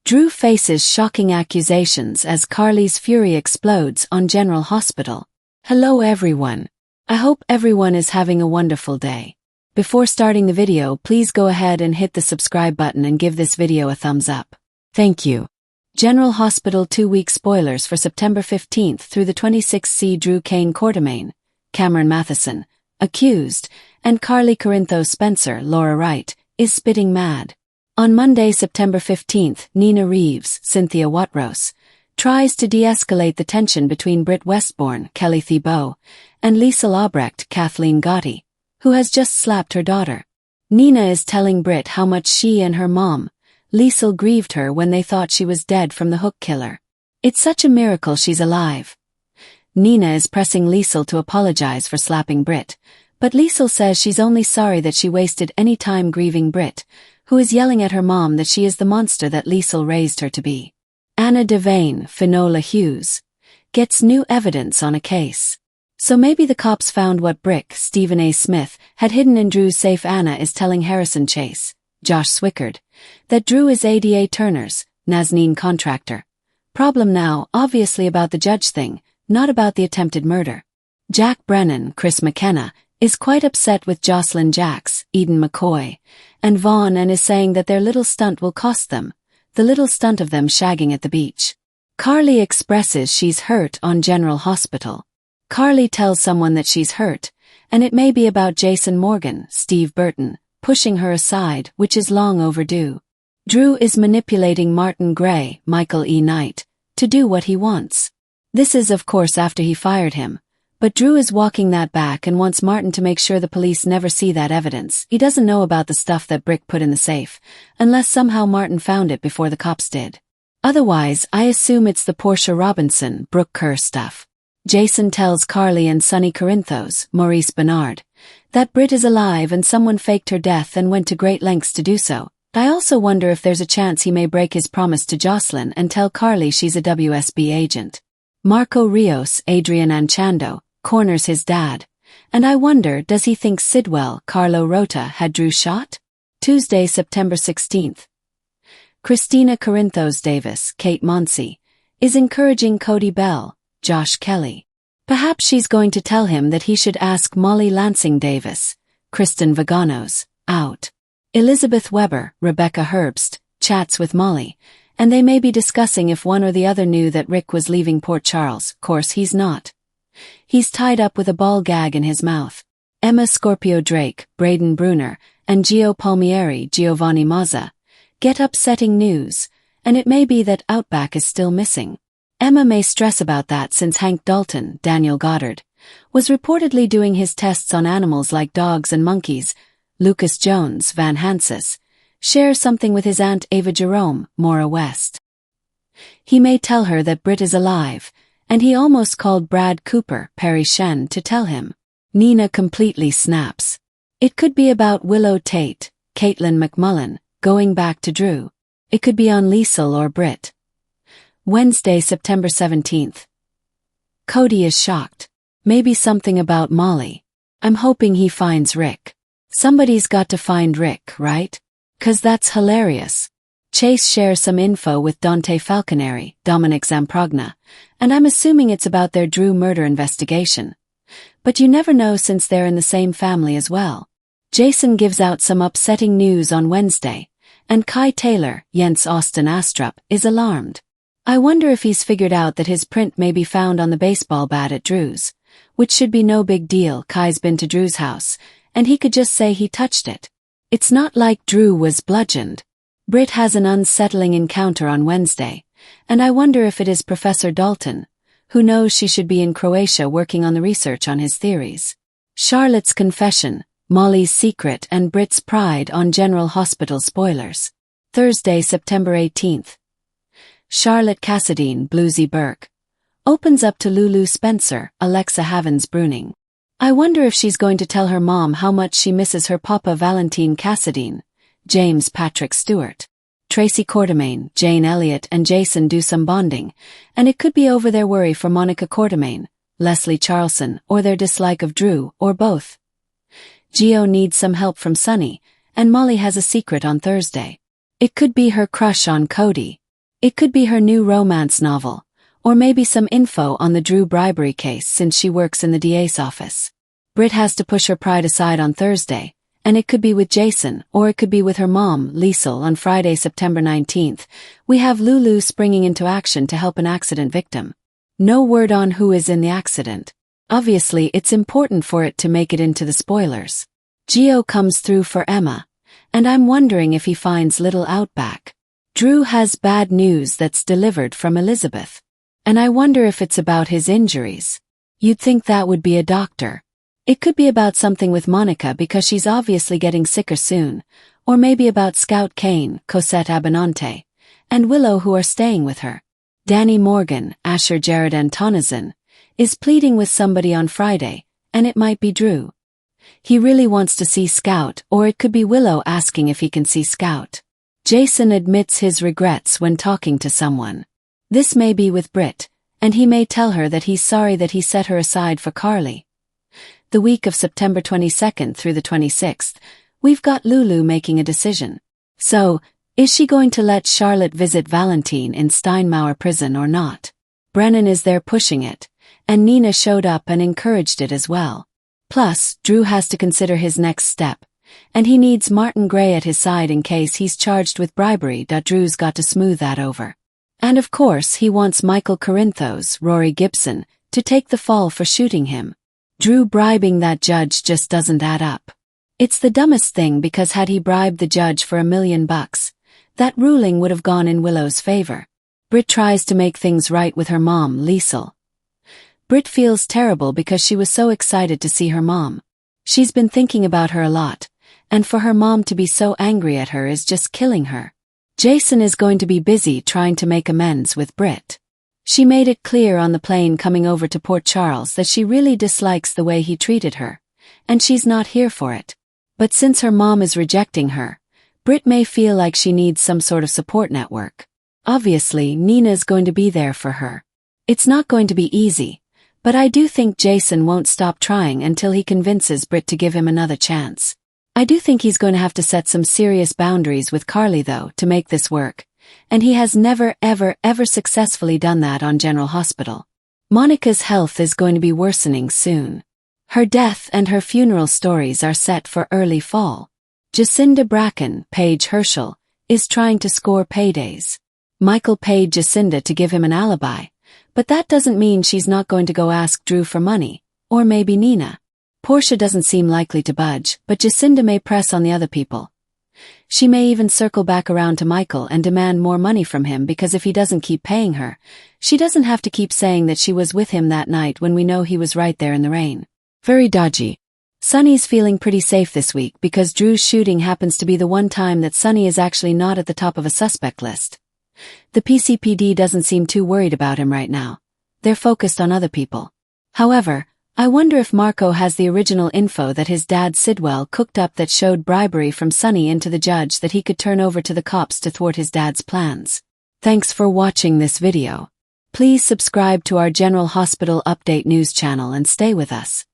Drew faces shocking accusations as Carly's fury explodes on General Hospital. Hello everyone. I hope everyone is having a wonderful day. Before starting the video, please go ahead and hit the subscribe button and give this video a thumbs up. Thank you. General Hospital 2-week spoilers for September 15th through the 26th. Drew Kane Quartermain, Cameron Matheson, accused, and Carly Corinthos Spencer, Laura Wright, is spitting mad. On Monday, September 15th, Nina Reeves, Cynthia Watrous, tries to de-escalate the tension between Britt Westbourne, Kelly Thibault, and Liesl Albrecht, Kathleen Gotti, who has just slapped her daughter. Nina is telling Britt how much she and her mom, Liesl, grieved her when they thought she was dead from the hook killer. It's such a miracle she's alive. Nina is pressing Liesl to apologize for slapping Britt, but Liesl says she's only sorry that she wasted any time grieving Britt, who is yelling at her mom that she is the monster that Liesl raised her to be. Anna Devane, Finola Hughes, gets new evidence on a case. So maybe the cops found what Brick, Stephen A. Smith, had hidden in Drew's safe. Anna is telling Harrison Chase, Josh Swickard, that Drew is Ada Turner's, Nazneen contractor. Problem now, obviously about the judge thing, not about the attempted murder. Jack Brennan, Chris McKenna, is quite upset with Jocelyn Jacks, Eden McCoy, and Vaughn, and is saying that their little stunt will cost them, the little stunt of them shagging at the beach. Carly expresses she's hurt on General Hospital. Carly tells someone that she's hurt, and it may be about Jason Morgan, Steve Burton, pushing her aside, which is long overdue. Drew is manipulating Martin Gray, Michael E. Knight, to do what he wants. This is of course after he fired him. But Drew is walking that back and wants Martin to make sure the police never see that evidence. He doesn't know about the stuff that Brick put in the safe, unless somehow Martin found it before the cops did. Otherwise, I assume it's the Portia Robinson, Brooke Kerr stuff. Jason tells Carly and Sonny Corinthos, Maurice Bernard, that Britt is alive and someone faked her death and went to great lengths to do so. I also wonder if there's a chance he may break his promise to Jocelyn and tell Carly she's a WSB agent. Marco Rios, Adrian Anchando, corners his dad, and I wonder, does he think Sidwell, Carlo Rota, had Drew shot? Tuesday, September 16th. Christina Corinthos Davis, Kate Monsey, is encouraging Cody Bell, Josh Kelly. Perhaps she's going to tell him that he should ask Molly Lansing Davis, Kristen Vaganos, out. Elizabeth Weber, Rebecca Herbst, chats with Molly, and they may be discussing if one or the other knew that Rick was leaving Port Charles. Course he's not. He's tied up with a ball gag in his mouth. Emma Scorpio Drake, Braden Bruner, and Gio Palmieri, Giovanni Mazza, get upsetting news, and it may be that Outback is still missing. Emma may stress about that since Hank Dalton, Daniel Goddard, was reportedly doing his tests on animals like dogs and monkeys. Lucas Jones, Van Hansis, shares something with his aunt Ava Jerome, Maura West. He may tell her that Britt is alive, and he almost called Brad Cooper, Perry Shen, to tell him. Nina completely snaps. It could be about Willow Tate, Caitlin McMullen, going back to Drew. It could be on Liesl or Britt. Wednesday, September 17th. Cody is shocked. Maybe something about Molly. I'm hoping he finds Rick. Somebody's got to find Rick, right? 'Cause that's hilarious. Chase shares some info with Dante Falconeri, Dominic Zamprogna, and I'm assuming it's about their Drew murder investigation. But you never know since they're in the same family as well. Jason gives out some upsetting news on Wednesday, and Kai Taylor, Jens Austin Astrup, is alarmed. I wonder if he's figured out that his print may be found on the baseball bat at Drew's, which should be no big deal. Kai's been to Drew's house, and he could just say he touched it. It's not like Drew was bludgeoned. Britt has an unsettling encounter on Wednesday, and I wonder if it is Professor Dalton, who knows she should be in Croatia working on the research on his theories. Charlotte's confession, Molly's secret and Britt's pride on General Hospital spoilers. Thursday, September 18th. Charlotte Cassadine, Bluesy Burke, opens up to Lulu Spencer, Alexa Havens Bruning. I wonder if she's going to tell her mom how much she misses her papa Valentine Cassadine, James Patrick Stewart. Tracy Quartermain, Jane Elliott and Jason do some bonding, and it could be over their worry for Monica Quartermain, Leslie Charlson, or their dislike of Drew, or both. Gio needs some help from Sonny, and Molly has a secret on Thursday. It could be her crush on Cody. It could be her new romance novel, or maybe some info on the Drew bribery case since she works in the DA's office. Britt has to push her pride aside on Thursday, and it could be with Jason, or it could be with her mom, Liesl. On Friday, September 19th, we have Lulu springing into action to help an accident victim. No word on who is in the accident. Obviously, it's important for it to make it into the spoilers. Gio comes through for Emma, and I'm wondering if he finds Little Outback. Drew has bad news that's delivered from Elizabeth, and I wonder if it's about his injuries. You'd think that would be a doctor. It could be about something with Monica because she's obviously getting sicker soon, or maybe about Scout Kane, Cosette Abinante, and Willow who are staying with her. Danny Morgan, Asher Jared Antonizan, is pleading with somebody on Friday, and it might be Drew. He really wants to see Scout, or it could be Willow asking if he can see Scout. Jason admits his regrets when talking to someone. This may be with Britt, and he may tell her that he's sorry that he set her aside for Carly. The week of September 22nd through the 26th, we've got Lulu making a decision. So, is she going to let Charlotte visit Valentine in Steinmauer prison or not? Brennan is there pushing it, and Nina showed up and encouraged it as well. Plus, Drew has to consider his next step, and he needs Martin Gray at his side in case he's charged with bribery. Drew's got to smooth that over. And of course he wants Michael Corinthos, Rory Gibson, to take the fall for shooting him. Drew bribing that judge just doesn't add up. It's the dumbest thing because had he bribed the judge for $1 million, that ruling would have gone in Willow's favor. Britt tries to make things right with her mom, Liesl. Britt feels terrible because she was so excited to see her mom. She's been thinking about her a lot, and for her mom to be so angry at her is just killing her. Jason is going to be busy trying to make amends with Britt. She made it clear on the plane coming over to Port Charles that she really dislikes the way he treated her, and she's not here for it. But since her mom is rejecting her, Britt may feel like she needs some sort of support network. Obviously, Nina's going to be there for her. It's not going to be easy, but I do think Jason won't stop trying until he convinces Britt to give him another chance. I do think he's going to have to set some serious boundaries with Carly though to make this work, and he has never ever successfully done that on General Hospital. Monica's health is going to be worsening soon. Her death and her funeral stories are set for early fall. Jacinda Bracken, Paige Herschel, is trying to score paydays. Michael paid Jacinda to give him an alibi, but that doesn't mean she's not going to go ask Drew for money, or maybe Nina. Portia doesn't seem likely to budge, but Jacinda may press on the other people. She may even circle back around to Michael and demand more money from him because if he doesn't keep paying her, she doesn't have to keep saying that she was with him that night when we know he was right there in the rain. Very dodgy. Sunny's feeling pretty safe this week because Drew's shooting happens to be the one time that Sunny is actually not at the top of a suspect list. The PCPD doesn't seem too worried about him right now. They're focused on other people. However, I wonder if Marco has the original info that his dad Sidwell cooked up that showed bribery from Sunny into the judge that he could turn over to the cops to thwart his dad's plans. Thanks for watching this video. Please subscribe to our General Hospital Update news channel and stay with us.